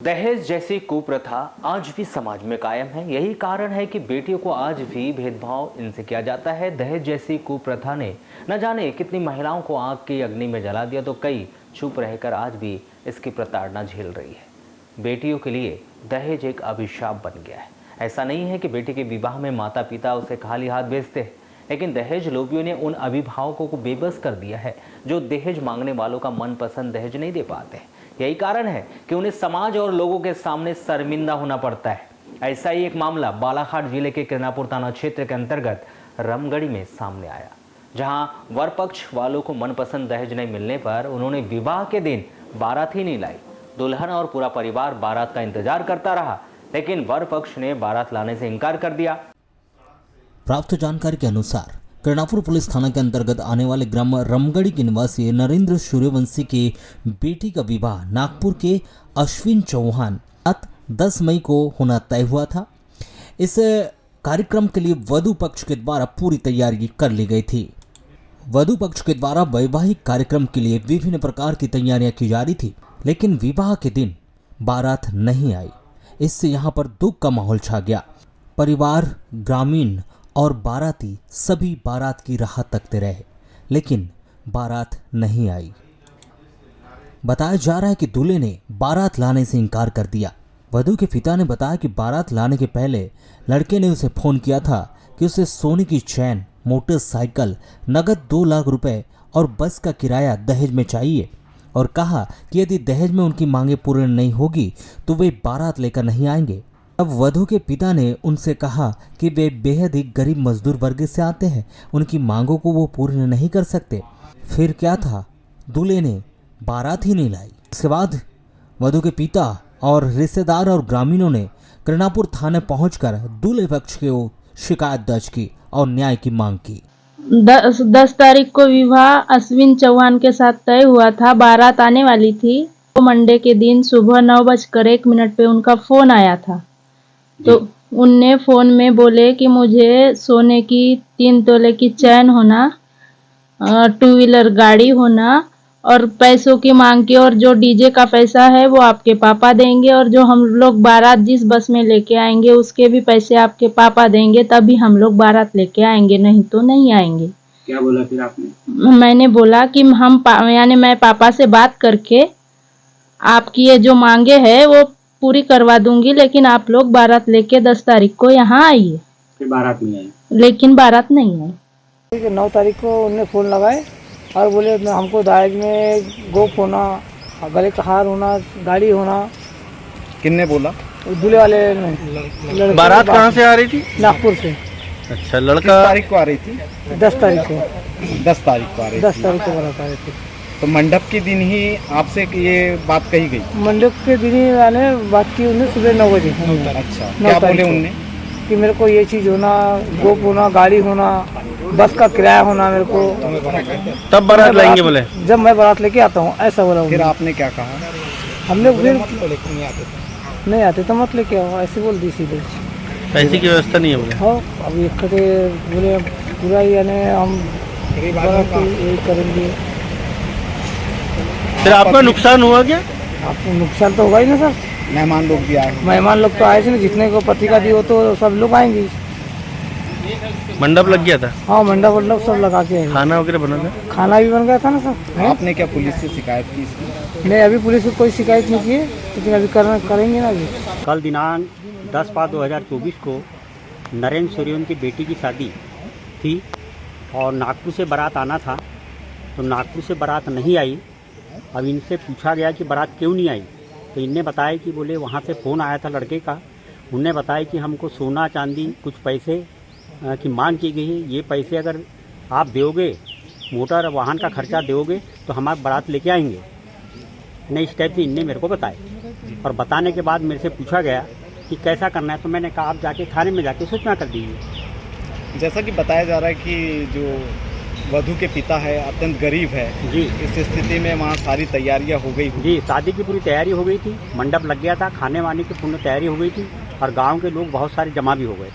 दहेज जैसी कुप्रथा आज भी समाज में कायम है। यही कारण है कि बेटियों को आज भी भेदभाव इनसे किया जाता है। दहेज जैसी कुप्रथा ने न जाने कितनी महिलाओं को आग की अग्नि में जला दिया, तो कई चुप रहकर आज भी इसकी प्रताड़ना झेल रही है। बेटियों के लिए दहेज एक अभिशाप बन गया है। ऐसा नहीं है कि बेटी के विवाह में माता पिता उसे खाली हाथ भेजते हैं, लेकिन दहेज लोभियों ने उन अभिभावकों को बेबस कर दिया है जो दहेज मांगने वालों का मनपसंद दहेज नहीं दे पाते। यही कारण है कि उन्हें समाज और लोगों के सामने शर्मिंदा होना पड़ता है। ऐसा ही एक मामला बालाघाट जिले के किरनापुर थाना क्षेत्र के अंतर्गत रमगढ़ी में सामने आया, जहां वर पक्ष वालों को मनपसंद दहेज नहीं मिलने पर उन्होंने विवाह के दिन बारात ही नहीं लाई। दुल्हन और पूरा परिवार बारात का इंतजार करता रहा, लेकिन वर पक्ष ने बारात लाने से इनकार कर दिया। प्राप्त जानकारी के अनुसार किरनापुर पुलिस थाना के अंतर्गत आने वाले ग्राम रमगढ़ी के निवासी नरेंद्र सूर्यवंशी की बेटी का विवाह नागपुर के अश्विन चौहान 10 मई को होना तय हुआ था। इस कार्यक्रम के लिए वधू पक्ष के द्वारा पूरी तैयारी कर ली गई थी। वधू पक्ष के द्वारा वैवाहिक कार्यक्रम के लिए विभिन्न प्रकार की तैयारियां की जा रही थी, लेकिन विवाह के दिन बारात नहीं आई। इससे यहाँ पर दुख का माहौल छा गया। परिवार, ग्रामीण और बाराती सभी बारात की राह तकते रहे, लेकिन बारात नहीं आई। बताया जा रहा है कि दूल्हे ने बारात लाने से इनकार कर दिया। वधू के पिता ने बताया कि बारात लाने के पहले लड़के ने उसे फोन किया था कि उसे सोने की चैन, मोटरसाइकिल, नगद 2 लाख रुपए और बस का किराया दहेज में चाहिए, और कहा कि यदि दहेज में उनकी मांगे पूर्ण नहीं होगी तो वे बारात लेकर नहीं आएंगे। अब वधू के पिता ने उनसे कहा कि वे बेहद ही गरीब मजदूर वर्ग से आते हैं, उनकी मांगों को वो पूर्ण नहीं कर सकते। फिर क्या था, दूल्हे ने बारात ही नहीं लाई। इसके बाद वधू के पिता और रिश्तेदार और ग्रामीणों ने किरनापुर थाने पहुंचकर दूल्हे पक्ष को शिकायत दर्ज की और न्याय की मांग की। 10 तारीख को विवाह अश्विन चौहान के साथ तय हुआ था। बारात आने वाली थी। तो मंडे के दिन सुबह 9:01 पे उनका फोन आया था। तो उनने फोन में बोले कि मुझे सोने की 3 तोले की चैन होना, 2 व्हीलर गाड़ी होना और पैसों की मांग की, और जो डीजे का पैसा है वो आपके पापा देंगे, और जो हम लोग बारात जिस बस में लेके आएंगे उसके भी पैसे आपके पापा देंगे, तभी हम लोग बारात लेके आएंगे, नहीं तो नहीं आएंगे। क्या बोला फिर आपने? मैंने बोला कि यानी मैं पापा से बात करके आपकी ये जो मांगे है वो पूरी करवा दूंगी, लेकिन आप लोग बारात लेके 10 तारीख को यहाँ आइए। फिर बारात नहीं आई, लेकिन बारात नहीं आई। 9 तारीख को उन्होंने फ़ोन लगाए और बोले हमको दहेज में गोप होना, गले का हार होना, गाड़ी होना। किसने बोला? दूल्हे वाले ने। बारात कहाँ से आ रही थी? नागपुर से। अच्छा, लड़का तारीख को आ रही थी? 10 तारीख को। 10 तारीख को आ रही थी। 10 तारीख को बारात आ रही थी। तो मंडप के दिन ही आपसे ये बात कही गई? मंडप के दिन ही मैंने बात की उन्हें सुबह 9 बजे। अच्छा, क्या बोले उनने? कि मेरे को ये चीज़ होना, गोप होना, गाड़ी होना, बस का किराया होना मेरे को। तब बारात लाएंगे बोले? जब मैं बारात लेके आता हूँ, ऐसा बोला। फिर आपने क्या कहा? हमने फिर नहीं आते तो मत लेके आओ, ऐसे बोल दी सीधे। पैसे की व्यवस्था नहीं है बोले? हाँ, अभी एक बोले पूरा यानी हम यही करेंगे। फिर आपका नुकसान हुआ क्या? आपको नुकसान तो होगा ही ना सर। मेहमान लोग भी आए? मेहमान लोग तो आए थे ना, जितने को पत्रिका दी हो तो सब लोग आएंगे। मंडप लग गया था? हाँ, मंडप सब लगा के आएंगे। खाना वगैरह बना था? खाना भी बन गया था ना सर। आपने क्या पुलिस से शिकायत की इसकी? नहीं, अभी पुलिस को कोई शिकायत नहीं की है, लेकिन अभी करेंगे ना। अभी कल दिनांक 10/5/2024 को नरेंद्र सूर्यवंशी की बेटी की शादी थी और नागपुर से बारात आना था, तो नागपुर से बारात नहीं आई। अब इनसे पूछा गया कि बारात क्यों नहीं आई, तो इनने बताया कि बोले वहाँ से फ़ोन आया था लड़के का। उनने बताया कि हमको सोना चांदी कुछ पैसे की मांग की गई है, ये पैसे अगर आप दोगे, मोटर वाहन का खर्चा दोगे तो हमारे बारात लेके आएंगे। नहीं, इस टाइप से इनने मेरे को बताया, और बताने के बाद मेरे से पूछा गया कि कैसा करना है, तो मैंने कहा आप जाके थाने में जाके सूचना कर दीजिए। जैसा कि बताया जा रहा है कि जो वधू के पिता है अत्यंत गरीब है जी, इस स्थिति में वहाँ सारी तैयारियां हो गई जी, शादी की पूरी तैयारी हो गई थी, मंडप लग गया था, खाने वाने की पूर्ण तैयारी हो गई थी, और गांव के लोग बहुत सारे जमा भी हो गए।